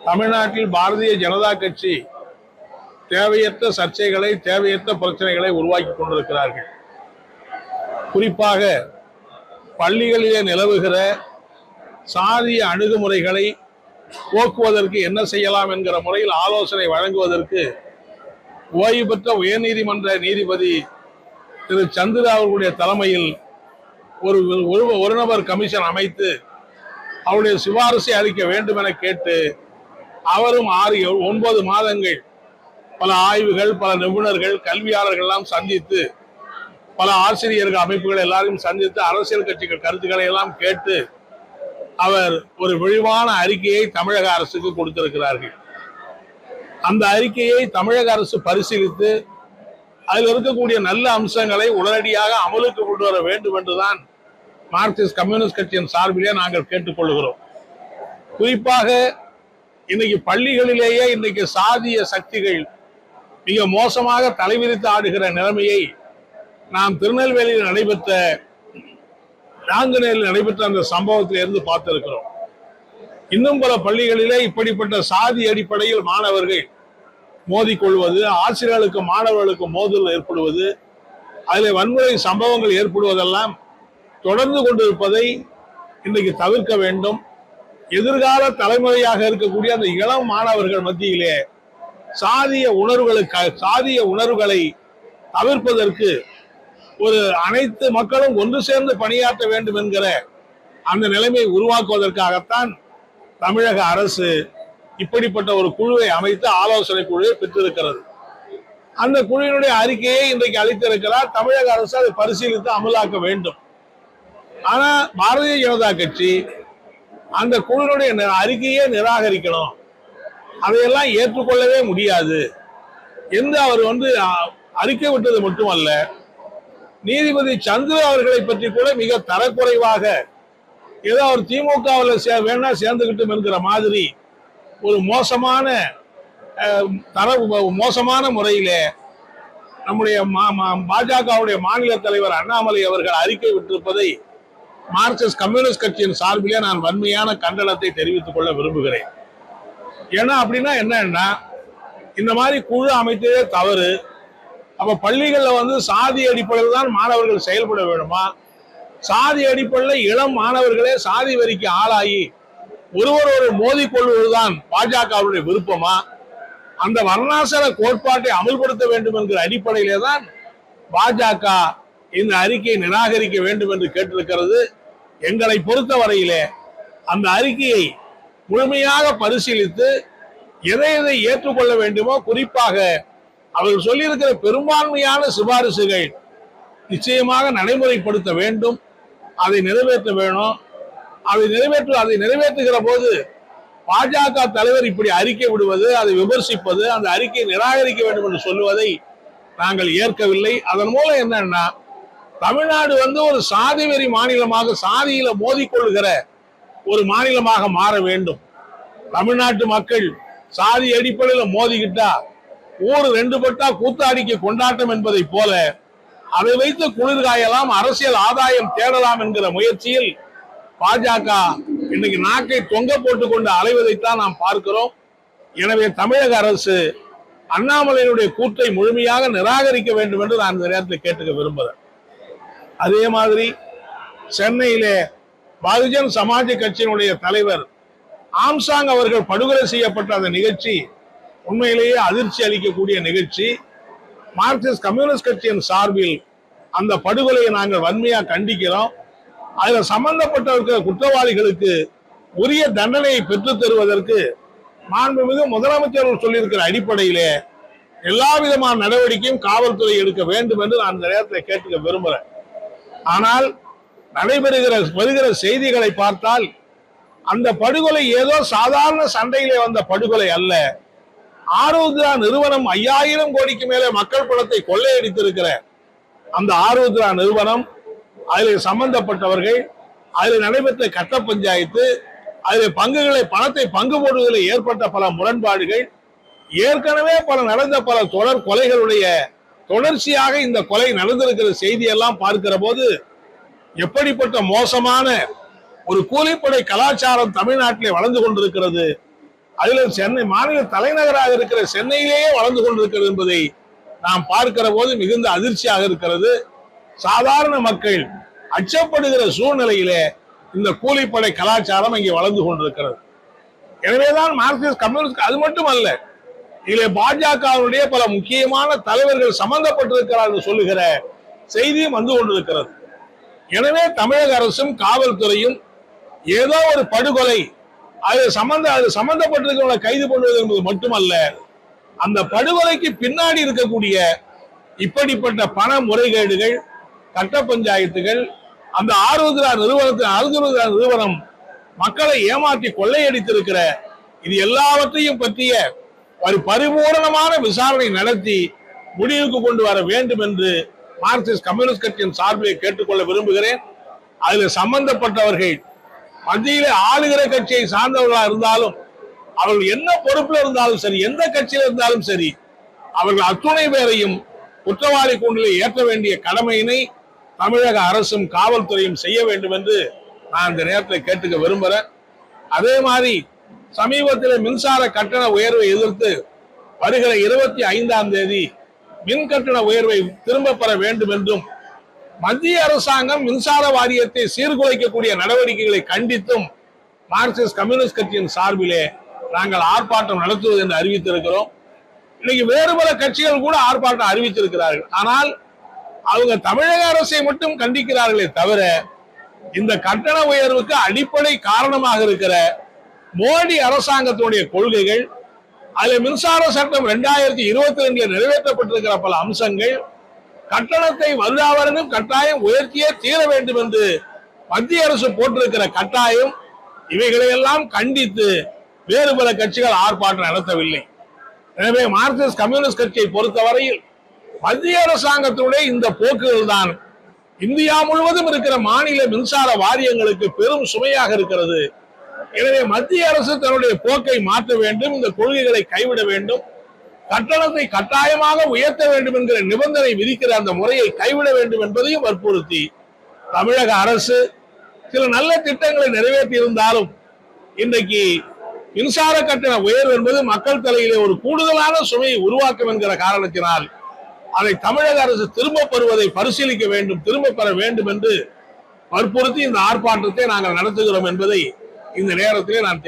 தமிழ்நாட்டில் பாரதிய ஜனதா கட்சி தேவையற்ற சர்ச்சைகளை, தேவையற்ற பிரச்சனைகளை உருவாக்கி கொண்டிருக்கிறார்கள். குறிப்பாக பள்ளிகளிலே நிலவுகிற சாதிய அணுகுமுறைகளை போக்குவதற்கு என்ன செய்யலாம் என்கிற முறையில் ஆலோசனை வழங்குவதற்கு ஓய்வு பெற்ற உயர்நீதிமன்ற நீதிபதி திரு சந்திரா அவர்களுடைய தலைமையில் ஒரு நபர் கமிஷன் அமைத்து அவருடைய சிபாரிசை அளிக்க வேண்டும் என கேட்டு அவரும் 6-9 மாதங்கள் பல ஆய்வுகள், பல நிபுணர்கள், கல்வியாளர்கள் எல்லாம் சந்தித்து, பல ஆசிரியர்கள் அமைப்புகள் எல்லாரையும் சந்தித்து, அரசியல் கட்சிகள் கருத்துக்களை எல்லாம் கேட்டு அவர் ஒரு விரிவான அறிக்கையை தமிழக அரசுக்கு கொடுத்திருக்கிறார்கள். அந்த அறிக்கையை தமிழக அரசு பரிசீலித்து அதில் இருக்கக்கூடிய நல்ல அம்சங்களை உடனடியாக அமலுக்கு கொண்டு வர வேண்டும் என்றுதான் மார்க்சிஸ்ட் கம்யூனிஸ்ட் கட்சியின் சார்பிலே நாங்கள் கேட்டுக்கொள்கிறோம். குறிப்பாக இன்னைக்கு பள்ளிகளிலேயே இன்னைக்கு சாதிய சக்திகள் மிக மோசமாக தலைவிரித்து ஆடுகிற நிலைமையை நாம் திருநெல்வேலியில் நடைபெற்ற நாங்குநேரில் நடைபெற்ற அந்த சம்பவத்தில் இருந்து பார்த்திருக்கிறோம். இன்னும் பல பள்ளிகளிலே இப்படிப்பட்ட சாதி அடிப்படையில் மாணவர்கள் மோதிக்கொள்வது, ஆசிரியர்களுக்கு மாணவர்களுக்கு மோதல் ஏற்படுவது, அதில் வன்முறை சம்பவங்கள் ஏற்படுவதெல்லாம் தொடர்ந்து கொண்டிருப்பதை இன்றைக்கு தவிர்க்க வேண்டும். எதிர்கால தலைமுறையாக இருக்கக்கூடிய அந்த இளம் மாணவர்கள் மத்தியிலே சாதிய உணர்வுகளை தவிர்ப்பதற்கு ஒரு அனைத்து மக்களும் ஒன்று சேர்ந்து பணியாற்ற வேண்டும் என்கிற அந்த நிலைமையை உருவாக்குவதற்காகத்தான் தமிழக அரசு இப்படிப்பட்ட ஒரு குழுவை அமைத்து ஆலோசனை குழுவை பெற்றிருக்கிறது. அந்த குழுவினுடைய அறிக்கையை இன்றைக்கு அளித்திருக்கிறார். தமிழக அரசு அதை பரிசீலித்து அமலாக்க வேண்டும். ஆனா பாரதிய ஜனதா கட்சி அந்த குழுவினுடைய அறிக்கையை நிராகரிக்கணும், அதையெல்லாம் ஏற்றுக்கொள்ளவே முடியாது என்று அவர் அறிக்கை விட்டது மட்டுமல்ல, நீதிபதி சந்திர அவர்களை பற்றி கூட மிக தரக்குறைவாக ஏதோ அவர் திமுகவில் வேணா சேர்ந்துகிட்டும் என்கிற மாதிரி ஒரு மோசமான முறையிலே நம்முடைய பாஜகவுடைய மாநில தலைவர் அண்ணாமலை அவர்கள் அறிக்கை விட்டிருப்பதை மார்க்சிஸ்ட் கம்யூனிஸ்ட் கட்சியின் சார்பிலே நான் வன்மையான கண்டனத்தை தெரிவித்துக் கொள்ள விரும்புகிறேன். ஏன்னா அப்படின்னா என்னன்னா, இந்த மாதிரி குழு அமைத்ததே தவறு. அப்ப பள்ளிகள்ல சாதி அடிப்படையில் தான் மாணவர்கள் செயல்பட வேண்டுமா? சாதி அடிப்படையில் இளம் மாணவர்களே சாதி வரிக்கு ஆளாகி ஒருவர் மோதிக்கொள்வதுதான் பாஜகவுடைய விருப்பமா? அந்த வர்ணாசிர கோட்பாட்டை அமல்படுத்த வேண்டும் என்கிற அடிப்படையிலே தான் பாஜக இந்த அறிக்கையை நிராகரிக்க வேண்டும் என்று கேட்டிருக்கிறது. எங்களை பொறுத்த வரையிலே அந்த அறிக்கையை முழுமையாக பரிசீலித்து எதை ஏற்றுக்கொள்ள வேண்டுமோ, குறிப்பாக அவர்கள் சொல்லியிருக்கிற பெரும்பான்மையான சிபாரிசுகள் நிச்சயமாக நடைமுறைப்படுத்த வேண்டும், அதை நிறைவேற்ற வேணும். அதை நிறைவேற்றுகிற போது பாஜக தலைவர் இப்படி அறிக்கை விடுவது, அதை விமர்சிப்பது, அந்த அறிக்கையை நிராகரிக்க வேண்டும் என்று சொல்லுவதை நாங்கள் ஏற்கவில்லை. அதன் மூலம் என்னன்னா, தமிழ்நாடு ஒரு சாதி வெறி மாநிலமாக, சாதியில மோதிக்கொள்ளுகிற ஒரு மாநிலமாக மாற வேண்டும். தமிழ்நாட்டு மக்கள் சாதி அடிப்படையில் மோதிக்கிட்டா ஊர் 2 பட்டா கூத்தாடிக்கு கொண்டாட்டம் என்பதை போல அதை வைத்து குளிர்காயலாம், அரசியல் ஆதாயம் தேடலாம் என்கிற முயற்சியில் பாஜக இன்னைக்கு நாக்கை தொங்க போட்டுக் கொண்டு அலைவதைத்தான் நாம் பார்க்கிறோம். எனவே தமிழக அரசு அண்ணாமலையினுடைய கூற்றை முழுமையாக நிராகரிக்க வேண்டும் என்று நான் இந்த நேரத்தில் கேட்டுக்க விரும்புகிறேன். அதே மாதிரி சென்னையிலே பகுஜன் சமாஜ் கட்சியினுடைய தலைவர் ஆம்சாங் அவர்கள் படுகொலை செய்யப்பட்ட அந்த நிகழ்ச்சி உண்மையிலேயே அதிர்ச்சி அளிக்கக்கூடிய நிகழ்ச்சி. மார்க்சிஸ்ட் கம்யூனிஸ்ட் கட்சியின் சார்பில் அந்த படுகொலையை நாங்கள் வன்மையாக கண்டிக்கிறோம். அதில் சம்பந்தப்பட்ட குற்றவாளிகளுக்கு உரிய தண்டனையை பெற்றுத் தருவதற்கு மாண்புமிகு முதலமைச்சர் சொல்லியிருக்கிற அடிப்படையிலே எல்லா விதமான நடவடிக்கையும் காவல்துறை எடுக்க வேண்டும் என்று நான் இந்த நேரத்தில் கேட்டுக்க விரும்புகிறேன். ஆனால் வருகிற செய்திகளை பார்த்தால் அந்த படுகொலை ஏதோ சாதாரண சண்டையிலே வந்த படுகொலை அல்ல. ஆருத்ரா நிறுவனம் 5000 கோடிக்கு மேலே மக்கள் பணத்தை கொள்ளையடித்திருக்கிற அந்த ஆருத்ரா நிறுவனம், அதில் சம்பந்தப்பட்டவர்கள், அதில் நடைபெற்ற கட்ட பஞ்சாயத்து, அதில் பணத்தை பங்கு போடுவதில் ஏற்பட்ட பல முரண்பாடுகள், ஏற்கனவே நடந்த பல தொடர் கொலைகளுடைய தொடர்ச்சியாக இந்த கொலை நடந்திருக்கிற செய்தியெல்லாம் பார்க்கிற போது எப்படிப்பட்ட மோசமான ஒரு கூலிப்படை கலாச்சாரம் தமிழ்நாட்டிலே வளர்ந்து கொண்டிருக்கிறது. அதுல சென்னை மாநில தலைநகராக இருக்கிற சென்னையிலேயே வளர்ந்து கொண்டிருக்கிறது என்பதை நாம் பார்க்கிற போது மிகுந்த அதிர்ச்சியாக இருக்கிறது. சாதாரண மக்கள் அச்சப்படுகிற சூழ்நிலையிலே இந்த கூலிப்படை கலாச்சாரம் இங்கே வளர்ந்து கொண்டிருக்கிறது. எனவேதான் மார்க்சிஸ்ட் கம்யூனிஸ்ட் அது மட்டுமல்ல, இதிலே பாஜகவுடைய பல முக்கியமான தலைவர்கள் சம்பந்தப்பட்டிருக்கிறார் என்று சொல்லுகிற செய்தியும் வந்து கொண்டிருக்கிறது. எனவே தமிழக அரசும் காவல்துறையும் ஏதோ ஒரு படுகொலை அது சம்பந்தப்பட்டிருக்கிறவங்களை கைது பண்ணுவது என்பது மட்டுமல்ல, அந்த படுகொலைக்கு பின்னாடி இருக்கக்கூடிய இப்படிப்பட்ட பண முறைகேடுகள், கட்ட பஞ்சாயத்துகள், அந்த ஆருத்ரா நிறுவனம் மக்களை ஏமாற்றி கொள்ளையடித்திருக்கிற இது எல்லாவற்றையும் பற்றிய ஒரு பரிபூரணமான விசாரணை நடத்தி முடிவுக்கு கொண்டு வர வேண்டும் என்று மார்க்சிஸ்ட் கம்யூனிஸ்ட் கட்சியின் சார்பிலே கேட்டுக்கொள்ள விரும்புகிறேன். அதில் சம்பந்தப்பட்டவர்கள் மத்தியிலே ஆளுகிற கட்சியை சார்ந்தவர்களாக இருந்தாலும், அவர்கள் என்ன பொறுப்பில் இருந்தாலும் சரி, எந்த கட்சியில் இருந்தாலும் சரி, அவர்கள் அத்துணை பேரையும் குற்றவாளி கூண்டிலே ஏற்ற வேண்டிய கடமையினை தமிழக அரசும் காவல்துறையும் செய்ய வேண்டும் என்று நான் இந்த நேரத்தில் கேட்டுக்க விரும்புகிறேன். அதே மாதிரி சமீபத்தில் மின்சார கட்டண உயர்வை எதிர்த்து வருகிற 25ஆம் தேதி மின் கட்டண உயர்வை திரும்ப பெற வேண்டும் என்றும், மத்திய அரசாங்கம் மின்சார வாரியத்தை சீர்குலைக்கக்கூடிய நடவடிக்கைகளை கண்டித்தும் மார்க்சிஸ்ட் கம்யூனிஸ்ட் கட்சியின் சார்பிலே நாங்கள் ஆர்ப்பாட்டம் நடத்துவது என்று அறிவித்திருக்கிறோம். இன்னைக்கு வேறு பல கட்சிகள் கூட ஆர்ப்பாட்டம் அறிவித்திருக்கிறார்கள். ஆனால் அவங்க தமிழக அரசை மட்டும் கண்டிக்கிறார்களே தவிர, இந்த கட்டண உயர்வுக்கு அடிப்படை காரணமாக இருக்கிற மோடி அரசாங்கத்துடைய கொள்கைகள், அதுல மின்சார சட்டம் 2022 நிறைவேற்றப்பட்டிருக்கிற பல அம்சங்கள், கட்டணத்தை வருடாவரனும் கட்டாயம் உயர்த்தியே தீர வேண்டும் என்று மத்திய அரசு போட்டிருக்கிற கட்டாயம், இவைகளையெல்லாம் கண்டித்து வேறு பல கட்சிகள் ஆர்ப்பாட்டம் நடத்தவில்லை. எனவே மார்க்சிஸ்ட் கம்யூனிஸ்ட் கட்சியை பொறுத்தவரையில் மத்திய அரசாங்கத்தினுடைய இந்த போக்குகள் தான் இந்தியா முழுவதும் இருக்கிற மாநில மின்சார வாரியங்களுக்கு பெரும் சுமையாக இருக்கிறது. எனவே மத்திய அரசு தன்னுடைய போக்கை மாற்ற வேண்டும், இந்த கொள்கைகளை கைவிட வேண்டும், கட்டணத்தை கட்டாயமாக உயர்த்த வேண்டும் என்கிற நிபந்தனை விதிக்கிற அந்த முறையை கைவிட வேண்டும் என்பதையும் வற்புறுத்தி தமிழக அரசு சில நல்ல திட்டங்களை நிறைவேற்றி இருந்தாலும், இன்றைக்கு மின்சார கட்டண உயர்வு என்பது மக்கள் தலையிலே ஒரு கூடுதலான சுமையை உருவாக்கும் என்கிற காரணத்தினால் அதை தமிழக அரசு திரும்ப பெறுவதை பரிசீலிக்க வேண்டும், திரும்ப பெற வேண்டும் என்று வற்புறுத்தி இந்த ஆர்ப்பாட்டத்தை நாங்கள் நடத்துகிறோம் என்பதை இந்த நேரத்திலே நான்